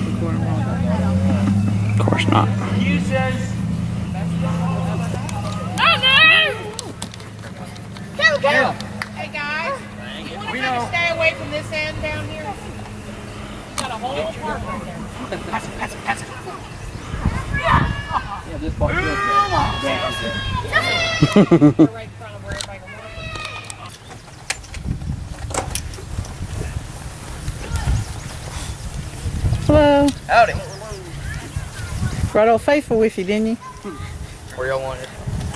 start recording wrong. Of course not. Go! Hey guys, you want to kind of stay away from this end down here? You got a whole park right there. Pass it. Yeah, this part is Right in front of where everybody can walk. Hello. Howdy. Brought Old Faithful with you, didn't you? Where y'all want it?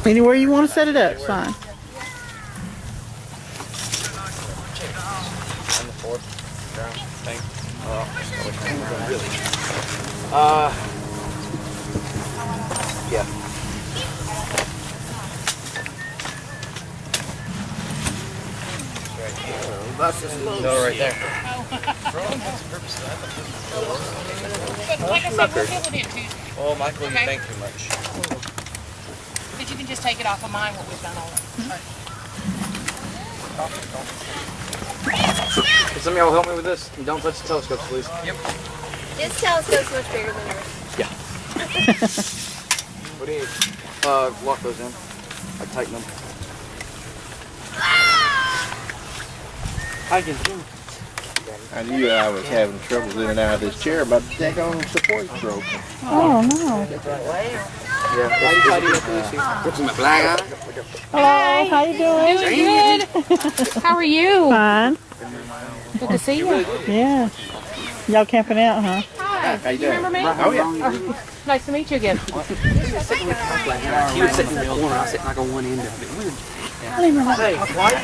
Anywhere you want to set it up, it's fine. On the fourth ground thing. Yeah. That's just no, right there. Like I said, we'll deal with it Tuesday. Oh, Michael, you Okay. think too much. But you can just take it off of mine, what we've done already. Can some of y'all help me with this? Don't touch the telescopes, please. Yep. This telescope's much bigger than yours. What do you need? Lock those in. I tighten them. I can do. I knew I was having trouble in and out of this chair, about to take on support broken. Oh, no. Yeah. What's my black eye? Hello, how you doing? Doing good. How are you? Fine. Good to see you. Yeah. Y'all camping out, huh? Hi. How you You remember me? Oh, yeah. Nice to meet you again. He was sitting in the corner. I was sitting like on one end of it. I don't remember. Hey,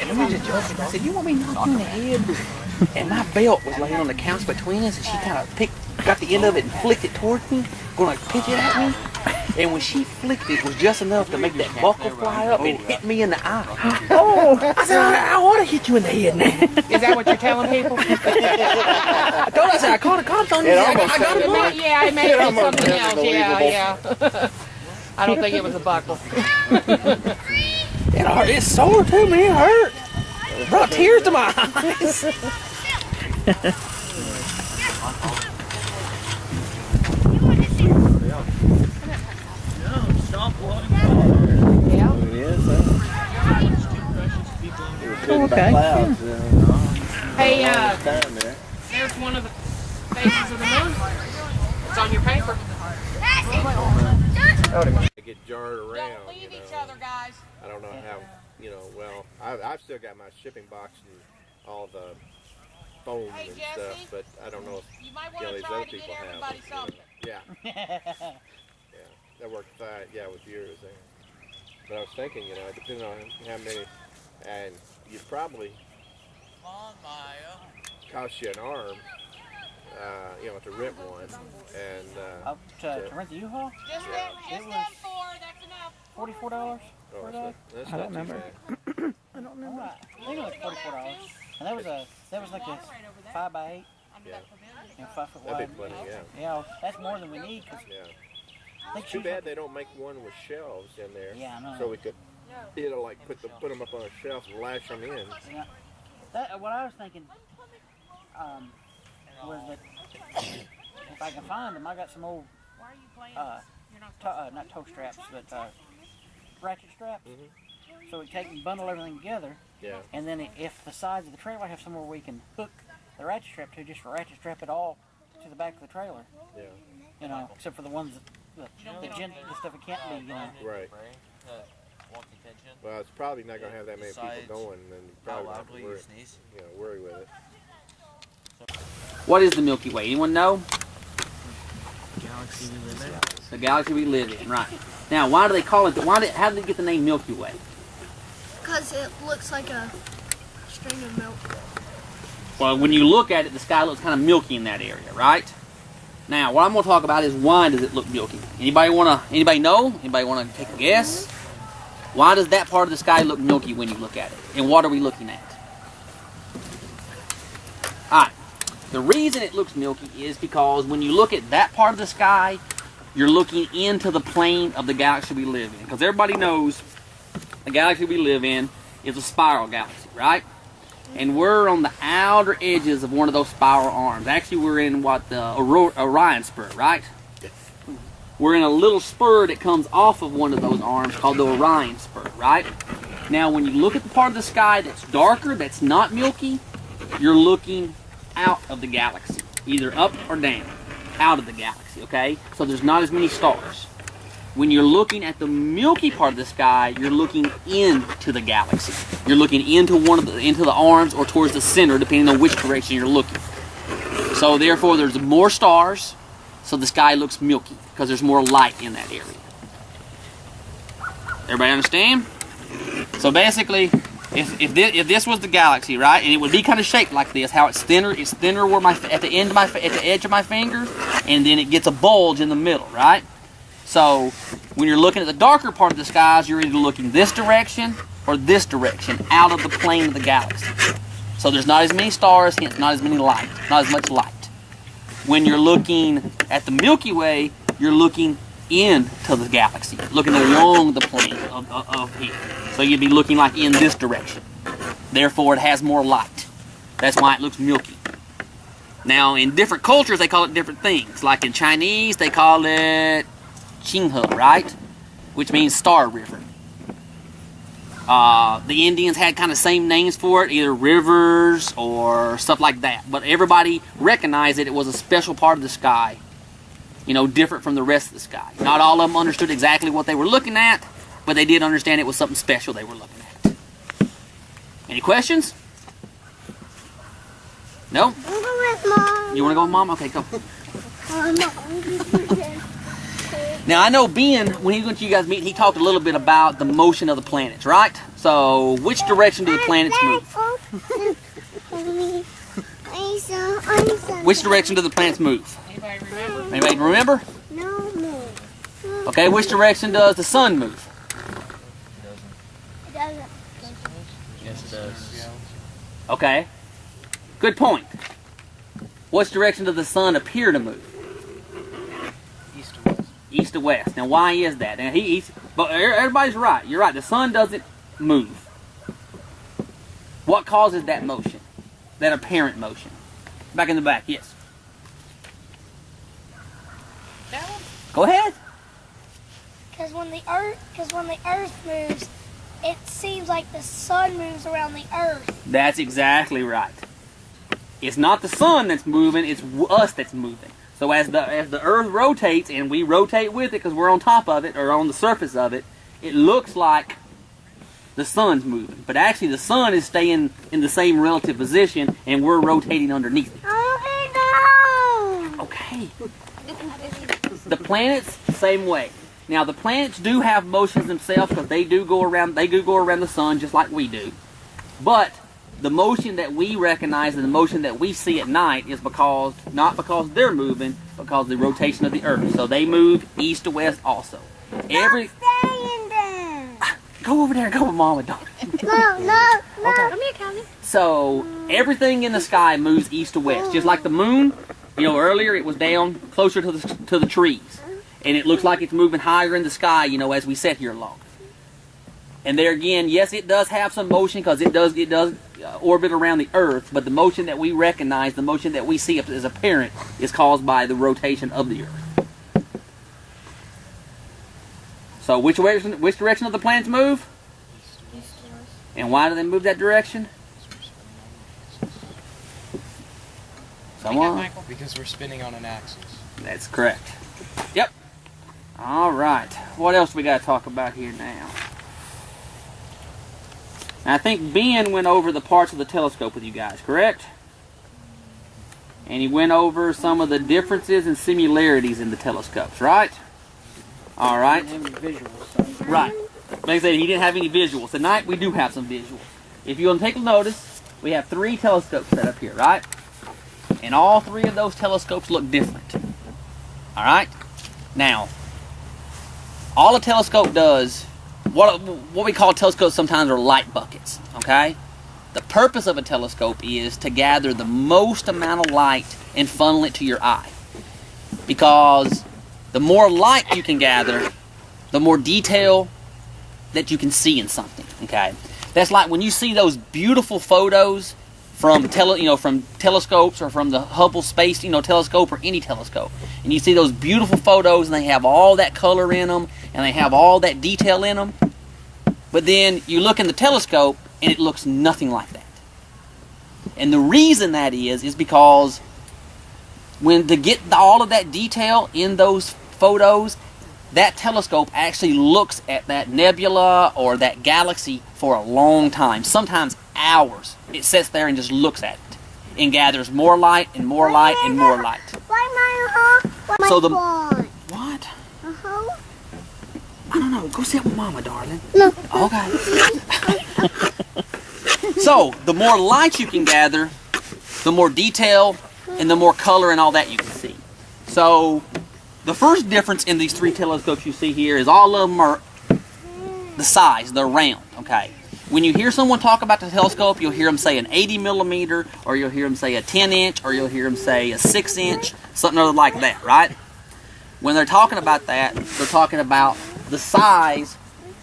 and we just joking. I said, "You want me to knock you in the head?" And my belt was laying on the couch between us, and she kind of got the end of it and flicked it towards me, going to pitch it at me. And when she flicked it, it was just enough to make that buckle fly up and hit me in the eye. Oh. I said, I want to hit you in the head now. Is that what you're telling people? I told her, I said, I called the cops on you. I got him on. Yeah, it may have been something else. Yeah. I don't think it was a buckle. It hurt. It's sore too, man. It hurt. Brought tears to my eyes. Yeah. It is, Oh, okay. clouds, Hey, time there. there's one of the faces of the moon. It's on your paper. Get jarred around. Don't leave each other, guys. I don't know how, well, I've still got my shipping box and all the foam Hey, and Jesse, stuff, but I don't know if, You might want to these try other to get people have everybody it. something. Yeah. That worked fine, with yours there. But I was thinking, depending on how many, and you'd probably cost you an arm, to rent one, and, To rent the U-Haul? Just them four, that's enough. $44 oh, per that's day. not, that's I not don't too remember. bad. I don't remember. I think it was $44. And that was like a 5x8 Yeah, and 5 foot that'd wide. be plenty, yeah. Yeah, that's more than we need. 'Cause Yeah. I think Too bad they don't make one with shelves in there. Yeah, I know. So we could, like put them up on a shelf and lash them in. Yeah. What I was thinking was that if I can find them, I got some old, Why are you playing? You're not not toe straps, but ratchet straps. So we take and bundle everything together, Yeah. and then if the sides of the trailer have somewhere we can hook the ratchet strap to, just ratchet strap it all to the back of the trailer. Yeah. Except for the ones the stuff it can't be, Right. Well, it's probably not going to have that many people going, and you probably don't have to worry with it. What is the Milky Way? Anyone know? The galaxy we live in, right. Now, why do they call it, how did they get the name Milky Way? Because it looks like a string of milk. Well, when you look at it, the sky looks kind of milky in that area, right? Now, what I'm going to talk about is why does it look milky? Anybody know? Anybody want to take a guess? Why does that part of the sky look milky when you look at it? And what are we looking at? Alright, the reason it looks milky is because when you look at that part of the sky, you're looking into the plane of the galaxy we live in. Because everybody knows the galaxy we live in is a spiral galaxy, right? and we're on the outer edges of one of those spiral arms. Actually, we're in what the Orion spur, right? We're in a little spur that comes off of one of those arms called the Orion spur, right? Now, when you look at the part of the sky that's darker, that's not milky, you're looking out of the galaxy, either up or down, out of the galaxy, okay? So there's not as many stars. When you're looking at the milky part of the sky, you're looking into the galaxy. You're looking into into the arms or towards the center, depending on which direction you're looking. So therefore, there's more stars, so the sky looks milky because there's more light in that area. Everybody understand? So basically, if this was the galaxy, right, and it would be kind of shaped like this, how it's thinner where at the edge of my finger, and then it gets a bulge in the middle, right? So when you're looking at the darker part of the skies, you're either looking this direction or this direction, out of the plane of the galaxy. So there's not as many stars, hence not as much light. When you're looking at the Milky Way, you're looking into the galaxy, looking along the plane of here. So you'd be looking like in this direction. Therefore, it has more light. That's why it looks milky. Now, in different cultures, they call it different things. Like in Chinese, they call it Qinghe, right? Which means star river. The Indians had kind of same names for it, either rivers or stuff like that. But everybody recognized that it was a special part of the sky, you know, different from the rest of the sky. Not all of them understood exactly what they were looking at, but they did understand it was something special they were looking at. Any questions? No? I'm going with Mom. You want to go with Mom? Okay, go. Now, I know Ben, when he went to you guys' meeting, he talked a little bit about the motion of the planets, right? So, which direction do the planets move? Which direction do the planets move? Anybody remember? Anybody remember? No. Okay, which direction does the sun move? It doesn't. Yes, it does. Okay. Good point. Which direction does the sun appear to move? East to west. East to west. Now, why is that? Now, but everybody's right. You're right. The sun doesn't move. What causes that motion? That apparent motion? Back in the back, yes. That one? Go ahead. Because when the Earth moves, it seems like the sun moves around the Earth. That's exactly right. It's not the sun that's moving, it's us that's moving. So as the Earth rotates, and we rotate with it because we're on top of it, or on the surface of it, it looks like the sun's moving. But actually the sun is staying in the same relative position, and we're rotating underneath it. Okay. The planets, same way. Now the planets do have motions themselves because they do go around the sun just like we do. But the motion that we recognize and the motion that we see at night is not because they're moving, because of the rotation of the Earth. So they move east to west also. Go over there and go with Mom and Dad. No. Okay. Come here, Calvin. So everything in the sky moves east to west, just like the moon. You know, earlier it was down closer to the trees, and it looks like it's moving higher in the sky. You know, as we sit here longer. And there again, yes, it does have some motion because it does orbit around the Earth, but the motion that we recognize, the motion that we see as apparent, is caused by the rotation of the Earth. So which direction of the planets move? And why do they move that direction? Someone? Because we're spinning on an axis. That's correct. Yep. All right. What else we got to talk about here now? Now, I think Ben went over the parts of the telescope with you guys, correct? And he went over some of the differences and similarities in the telescopes, right? All right. Right. Like I said, he didn't have any visuals. Tonight, we do have some visuals. If you want to take a notice, we have 3 telescopes set up here, right? And all 3 of those telescopes look different. All right? Now, all a telescope does, what we call telescopes sometimes are light buckets, okay? The purpose of a telescope is to gather the most amount of light and funnel it to your eye. Because the more light you can gather, the more detail that you can see in something, okay? That's like when you see those beautiful photos from from telescopes or from the Hubble Space telescope or any telescope, and you see those beautiful photos and they have all that color in them and they have all that detail in them, but then you look in the telescope and it looks nothing like that. And the reason that is because when to get all of that detail in those photos, that telescope actually looks at that nebula or that galaxy for a long time, sometimes hours. It sits there and just looks at it and gathers more light and more light and more light. So the what? I don't know. Go sit with Mama, darling. No. Okay. So the more light you can gather, the more detail and the more color and all that you can see. So the first difference in these three telescopes you see here is all of them are the size, they're round, okay? When you hear someone talk about the telescope, you'll hear them say an 80 millimeter, or you'll hear them say a 10 inch, or you'll hear them say a 6 inch, something other like that, right? When they're talking about that, they're talking about the size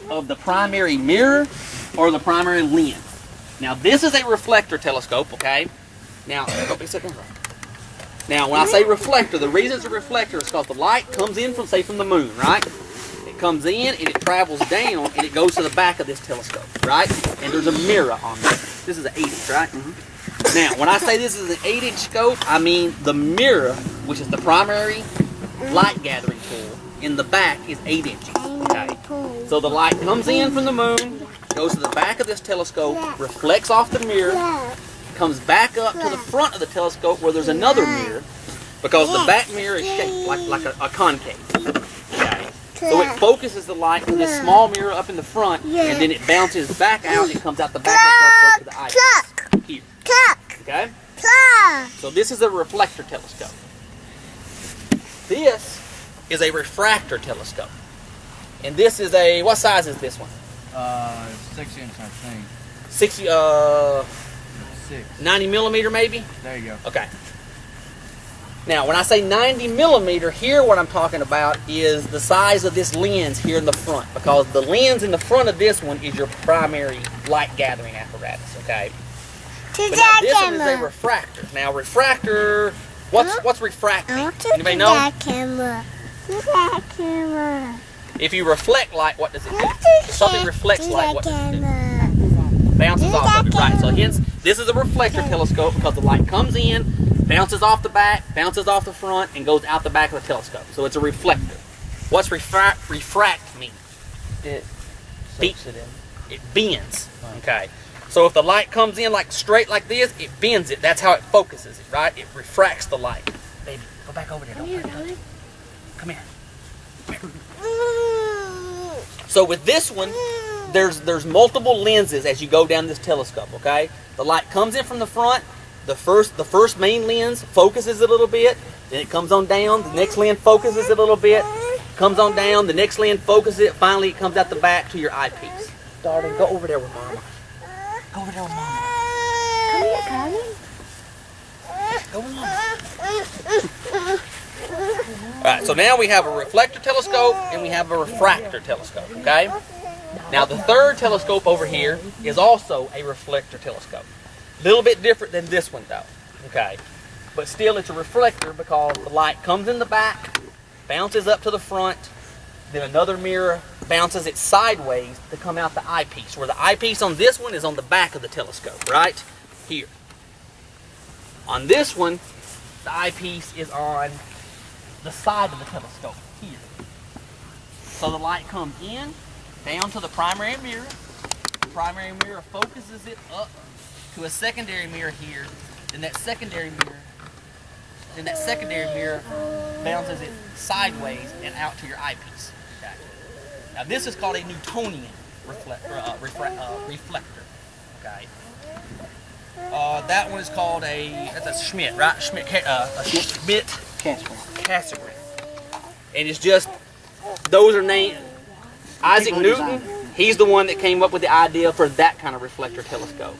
of the primary mirror or the primary lens. Now this is a reflector telescope, okay? Now, don't be sitting there. Now, when I say reflector, the reason it's a reflector is because the light comes in from, say, from the moon, right? It comes in and it travels down and it goes to the back of this telescope, right? And there's a mirror on there. This is an 8-inch, right? Now, when I say this is an 8-inch scope, I mean the mirror, which is the primary light gathering tool, in the back is 8 inches, okay? So the light comes in from the moon, goes to the back of this telescope, reflects off the mirror, comes back up to the front of the telescope where there's another mirror, because the back mirror is shaped like a concave. Okay? So it focuses the light from this small mirror up in the front, and then it bounces back out and it comes out the back of the telescope to the eyepiece. Here. Okay? So this is a reflector telescope. This is a refractor telescope. And this is a, what size is this one? 6 inch, I think. 90 millimeter maybe? There you go. Okay. Now, when I say 90 millimeter, here what I'm talking about is the size of this lens here in the front, because the lens in the front of this one is your primary light gathering apparatus, okay? But now this one is a refractor. Now, refractor, what's refracting? Anybody know? If you reflect light, what does it do? If something reflects light, what does it do? Bounces off of it, right? So hence, this is a reflector telescope because the light comes in, bounces off the back, bounces off the front, and goes out the back of the telescope. So it's a reflector. What's refract mean? It bends. Okay. So if the light comes in like straight like this, it bends it. That's how it focuses it, right? It refracts the light. Baby, go back over there. Don't touch it. Come here. So with this one, there's multiple lenses as you go down this telescope, okay? The light comes in from the front. The first main lens focuses it a little bit. Then it comes on down. The next lens focuses it a little bit. Comes on down. The next lens focuses it. Finally, it comes out the back to your eyepiece. Darling, go over there with Mama. Go over there with Mama. Come here. Go with Mama. Alright, so now we have a reflector telescope and we have a refractor telescope, okay? Now the third telescope over here is also a reflector telescope. A little bit different than this one though, okay? But still it's a reflector because the light comes in the back, bounces up to the front, then another mirror bounces it sideways to come out the eyepiece, where the eyepiece on this one is on the back of the telescope, right? Here. On this one, the eyepiece is on the side of the telescope, here. So the light comes in, down to the primary mirror. The primary mirror focuses it up to a secondary mirror here. Then that secondary mirror bounces it sideways and out to your eyepiece. Okay. Now this is called a Newtonian reflector. Okay. That one is called that's a Schmidt, right? Cassegrain. And it's just, those are named, Isaac Newton, he's the one that came up with the idea for that kind of reflector telescope.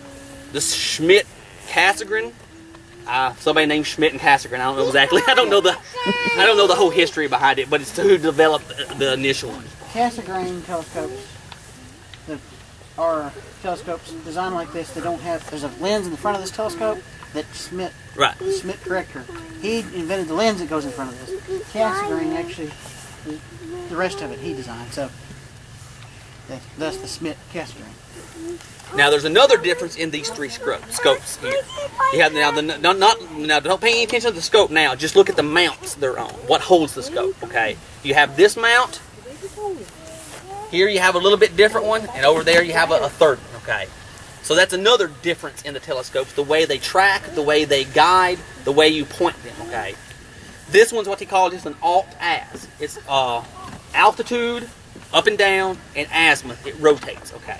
The Schmidt Cassegrain, somebody named Schmidt and Cassegrain, I don't know exactly, I don't know the whole history behind it, but it's who developed the initial one. Cassegrain telescopes, are telescopes designed like this. They don't have. There's a lens in the front of this telescope that Schmidt, Right. the Schmidt corrector. He invented the lens that goes in front of this. Cassegrain actually, the rest of it he designed. So that's the Schmidt Cassegrain. Now there's another difference in these three scopes here. You have now don't pay any attention to the scope now. Just look at the mounts they're on. What holds the scope? Okay. You have this mount. Here you have a little bit different one, and over there you have a third one. Okay. So that's another difference in the telescopes: the way they track, the way they guide, the way you point them. Okay. This one's what they call just an alt-az. It's altitude, up and down, and azimuth. It rotates. Okay.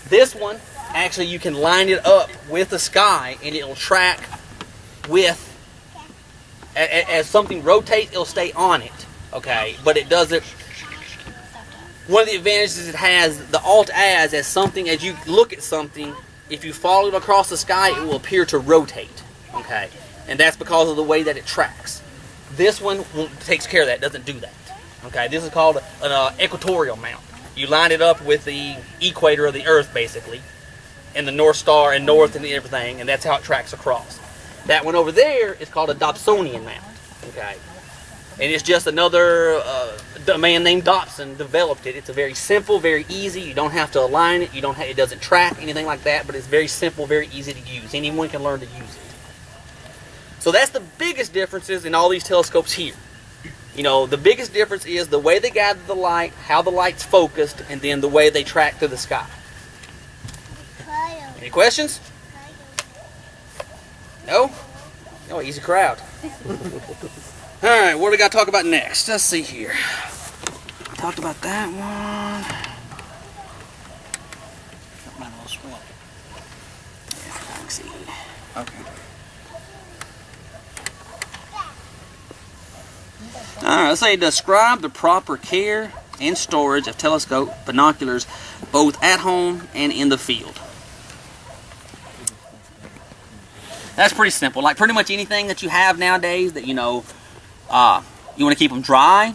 This one, actually, you can line it up with the sky, and it'll track with, as something rotates, it'll stay on it, okay? But it doesn't, one of the advantages it has, the alt-az, as something, as you look at something, if you follow it across the sky, it will appear to rotate, okay? And that's because of the way that it tracks. This one takes care of that, doesn't do that, okay? This is called an equatorial mount. You line it up with the equator of the Earth, basically, and the North Star and north and everything, and that's how it tracks across. That one over there is called a Dobsonian mount, okay? And it's just another, a man named Dobson developed it. It's a very simple, very easy. You don't have to align it. It doesn't track anything like that, but it's very simple, very easy to use. Anyone can learn to use it. So that's the biggest differences in all these telescopes here. You know, the biggest difference is the way they gather the light, how the light's focused, and then the way they track through the sky. Any questions? No? Oh, easy crowd. Alright, what do we got to talk about next? Let's see here. Talked about that one. Mine a little swell. Yeah, I can see. Okay. Alright, let's say describe the proper care and storage of telescope binoculars both at home and in the field. That's pretty simple. Like pretty much anything that you have nowadays that you want to keep them dry.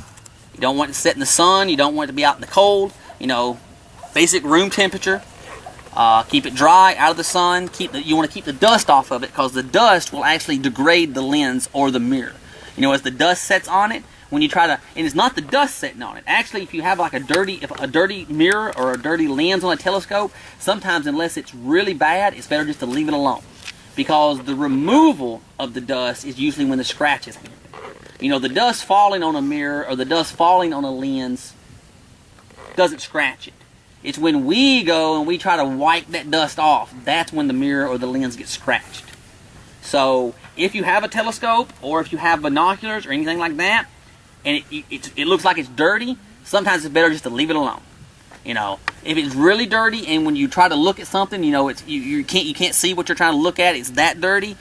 You don't want it to sit in the sun. You don't want it to be out in the cold. Basic room temperature. Keep it dry, out of the sun. You want to keep the dust off of it because the dust will actually degrade the lens or the mirror. As the dust sets on it, when you try to, and it's not the dust setting on it. Actually, if you have like a dirty mirror or a dirty lens on a telescope, sometimes unless it's really bad, it's better just to leave it alone. Because the removal of the dust is usually when the scratches happen. The dust falling on a mirror or the dust falling on a lens doesn't scratch it. It's when we go and we try to wipe that dust off, that's when the mirror or the lens gets scratched. So if you have a telescope or if you have binoculars or anything like that, and it looks like it's dirty, sometimes it's better just to leave it alone. If it's really dirty and when you try to look at something, you can't see what you're trying to look at, it's that dirty,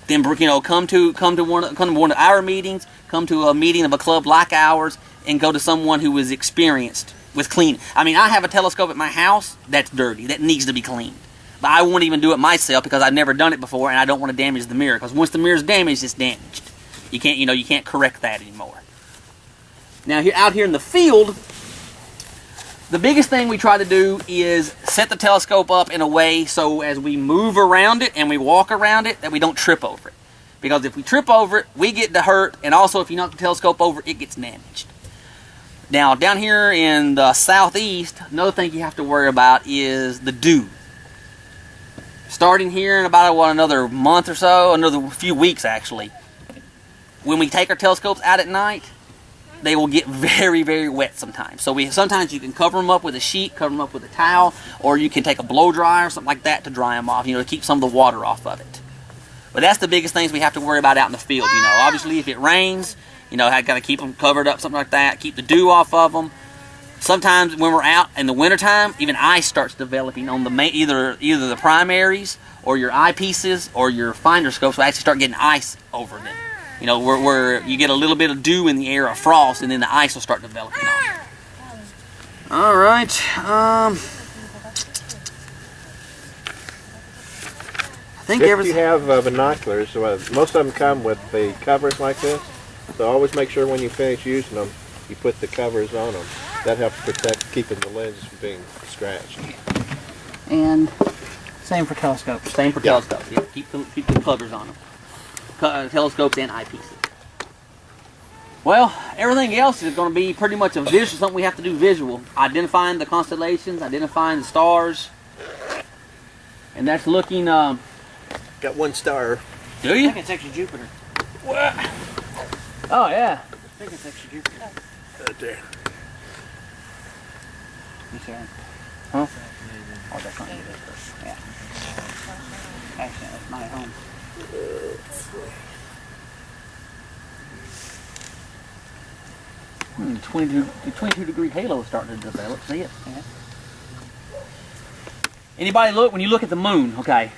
then come to one of our meetings, come to a meeting of a club like ours, and go to someone who is experienced with cleaning. I mean, I have a telescope at my house that's dirty, that needs to be cleaned. But I won't even do it myself because I've never done it before, and I don't want to damage the mirror. Because once the mirror's damaged, it's damaged. You can't correct that anymore. Now, out here in the field, the biggest thing we try to do is set the telescope up in a way so as we move around it and we walk around it, that we don't trip over it. Because if we trip over it, we get hurt, and also if you knock the telescope over, it gets damaged. Now, down here in the southeast, another thing you have to worry about is the dew. Starting here in about another month or so, another few weeks actually, when we take our telescopes out at night, they will get very, very wet sometimes. So sometimes you can cover them up with a sheet, cover them up with a towel, or you can take a blow dryer or something like that to dry them off, to keep some of the water off of it. But that's the biggest things we have to worry about out in the field. Obviously if it rains, I've got to keep them covered up, something like that, keep the dew off of them. Sometimes when we're out in the wintertime, even ice starts developing on either the primaries or your eyepieces or your finder scopes will actually start getting ice over them. Where you get a little bit of dew in the air, a frost, and then the ice will start developing on it. All right. I think if you have binoculars, most of them come with the covers like this. So always make sure when you finish using them, you put the covers on them. That helps protect, keeping the lenses from being scratched. And same for telescopes. Same for telescopes. Yeah, keep the covers on them. Telescopes and eyepieces. Well, everything else is going to be pretty much a visual, something we have to do visual. Identifying the constellations, identifying the stars. And that's looking, Got one star. do I you? think it's actually Jupiter. What? Oh, yeah. I think it's actually Jupiter. Right there. You see it? Huh? Oh, that's not Jupiter. Yeah. Actually, that's my home. 22 degree halo is starting to develop. See it? Yeah. Anybody look, when you look at the moon, okay,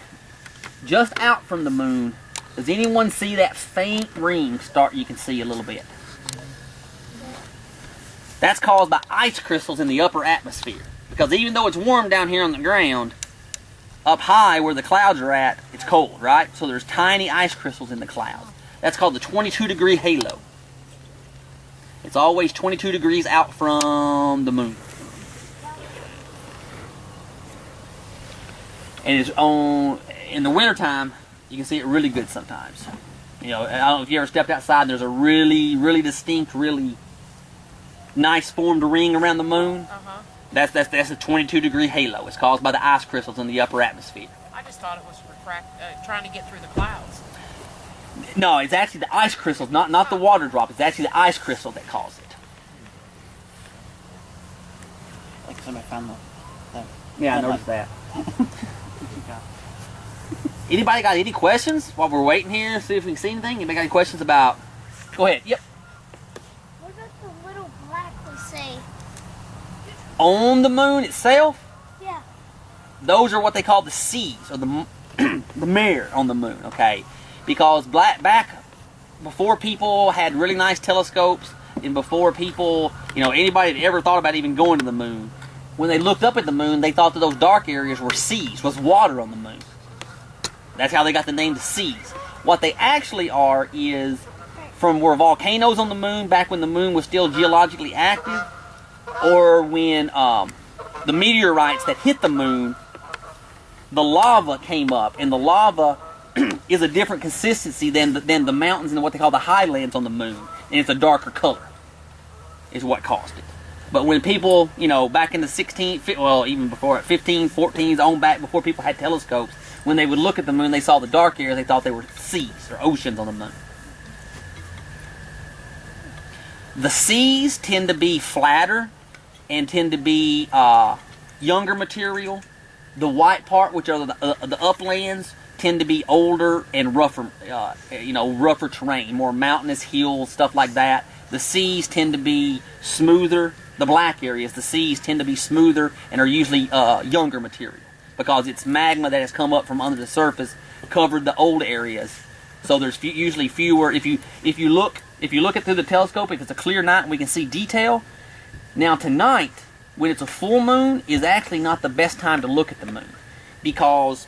just out from the moon, does anyone see that faint ring start, you can see a little bit? That's caused by ice crystals in the upper atmosphere. Because even though it's warm down here on the ground, up high where the clouds are at, it's cold, right? So there's tiny ice crystals in the clouds. That's called the 22 degree halo. It's always 22 degrees out from the moon. And it's on, in the wintertime, you can see it really good sometimes. You know, I don't know if you ever stepped outside and there's a really, really distinct, really nice formed ring around the moon. Uh-huh. That's a 22 degree halo. It's caused by the ice crystals in the upper atmosphere. I just thought it was trying to get through the clouds. No, it's actually the ice crystals, not the water drop. It's actually the ice crystal that caused it. Like somebody found the Yeah, I noticed that. Anybody got any questions while we're waiting here? See if we can see anything. Anybody got any questions about? Go ahead. Yep. What about the little black we see? On the moon itself, Yeah. those are what they call the seas, or the the mare on the moon. Okay, because back before people had really nice telescopes, and before people, you know, anybody had ever thought about even going to the moon, when they looked up at the moon, they thought that those dark areas were seas, was water on the moon. That's how they got the name the seas. What they actually are is from where volcanoes on the moon, back when the moon was still geologically active, or when the meteorites that hit the moon, the lava came up, and the lava is a different consistency than the mountains and what they call the highlands on the moon, and it's a darker color, is what caused it. But when people, you know, back in the 16th, well, even before 15, 14s, on back before people had telescopes, when they would look at the moon, they saw the dark areas, they thought they were seas or oceans on the moon. The seas tend to be flatter and tend to be younger material. The white part, which are the uplands, tend to be older and rougher, rougher terrain, more mountainous hills, stuff like that. The seas tend to be smoother. The black areas, the seas tend to be smoother and are usually younger material because it's magma that has come up from under the surface, covered the old areas. So there's usually fewer. If you look it through the telescope, if it's a clear night and we can see detail. Now tonight, when it's a full moon, is actually not the best time to look at the moon, because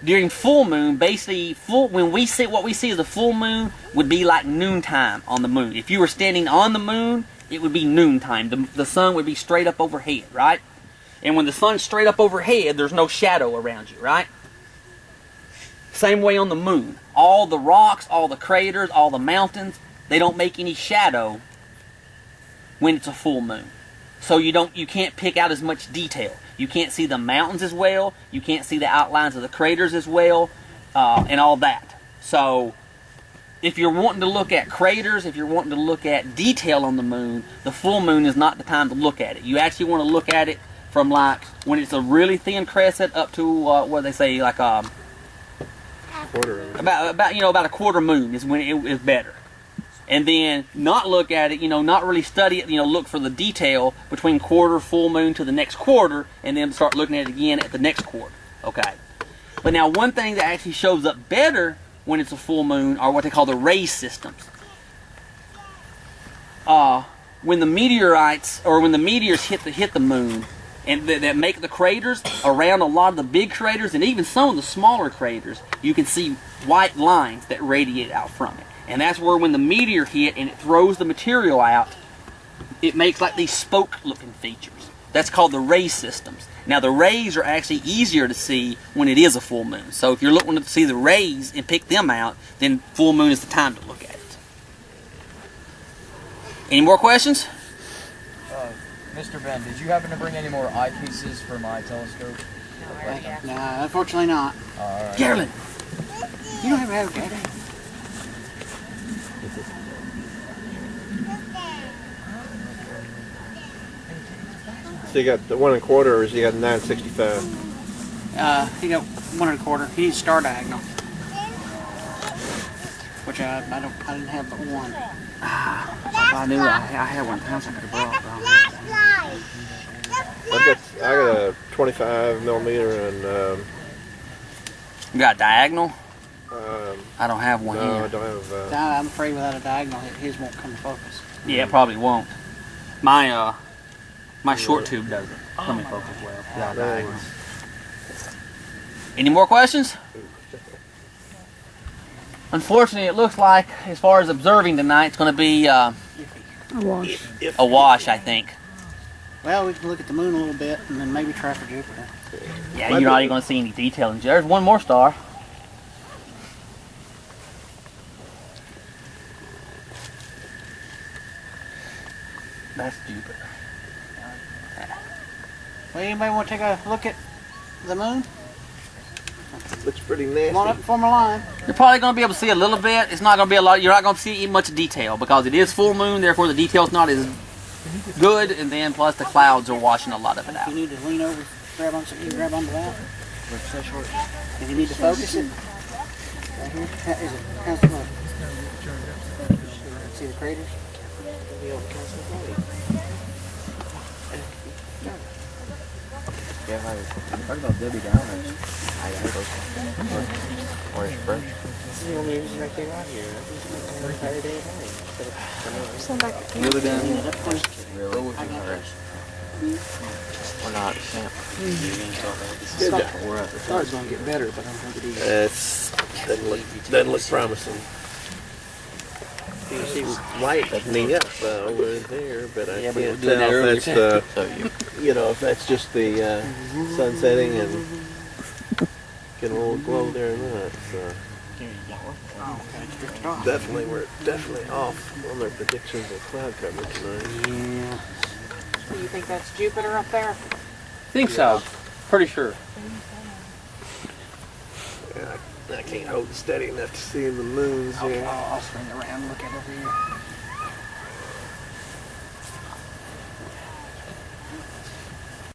during full moon, basically when we see what we see as a full moon would be like noontime on the moon. If you were standing on the moon, it would be noontime. The sun would be straight up overhead, right? And when the sun's straight up overhead, there's no shadow around you, right? Same way on the moon. All the rocks, all the craters, all the mountains, they don't make any shadow when it's a full moon. So you can't pick out as much detail. You can't see the mountains as well. You can't see the outlines of the craters as well, and all that. So if you're wanting to look at craters, if you're wanting to look at detail on the moon, the full moon is not the time to look at it. You actually want to look at it from like when it's a really thin crescent up to what they say, like Quarter. about a quarter moon is when it is better. And then not look at it, not really study it, look for the detail between quarter, full moon to the next quarter, and then start looking at it again at the next quarter. Okay. But now one thing that actually shows up better when it's a full moon are what they call the ray systems. When the meteorites, or when the meteors hit the moon, and that make the craters, around a lot of the big craters, and even some of the smaller craters, you can see white lines that radiate out from it. And that's where when the meteor hit and it throws the material out, it makes like these spoke-looking features. That's called the ray systems. Now the rays are actually easier to see when it is a full moon. So if you're looking to see the rays and pick them out, then full moon is the time to look at it. Any more questions? Mr. Ben, did you happen to bring any more eyepieces for my telescope? No, unfortunately not. Alright. Carolyn. You don't ever have a daddy. So you got the 1 1/4, or is he got 965? He got 1 1/4. He needs star diagonal, which I didn't have but one. If I knew I had one pounds, I could have brought I got a 25 millimeter and You got a diagonal? I don't have one no, here. I don't have. I'm afraid without a diagonal, his won't come to focus. Yeah, it probably won't. My short tube doesn't come in focus well without a diagonal. Any more questions? Unfortunately, it looks like, as far as observing tonight, it's going to be a wash, I think. Well, we can look at the moon a little bit and then maybe try for Jupiter. Yeah, you're not even going to see any detail. There's one more star. That's Jupiter. Well, anybody want to take a look at the moon? Looks pretty nasty. Come on up and form a line. You're probably going to be able to see a little bit. It's not going to be a lot. You're not going to see much detail because it is full moon. Therefore, the detail's not as good. And then plus the clouds are washing a lot of it out. You need to lean over, grab on something, grab onto that. If you need to focus it, right here. How's the look? See the craters? Yeah, I about Debbie Downers. Or Express. This is the only reason I came out here. I was entire day Really down? Really? We're not. We're at the Star's going to get better, but I don't think it is. Doesn't look promising. You see lightening up over there, but I can't tell if that's if that's just the sun setting and getting a little glow there or not. So we're definitely off on their predictions of cloud cover tonight. Yeah. So you think that's Jupiter up there? I think so. Pretty sure. Yeah, I can't hold it steady enough to see the moons here. I'll swing around and look at it over here.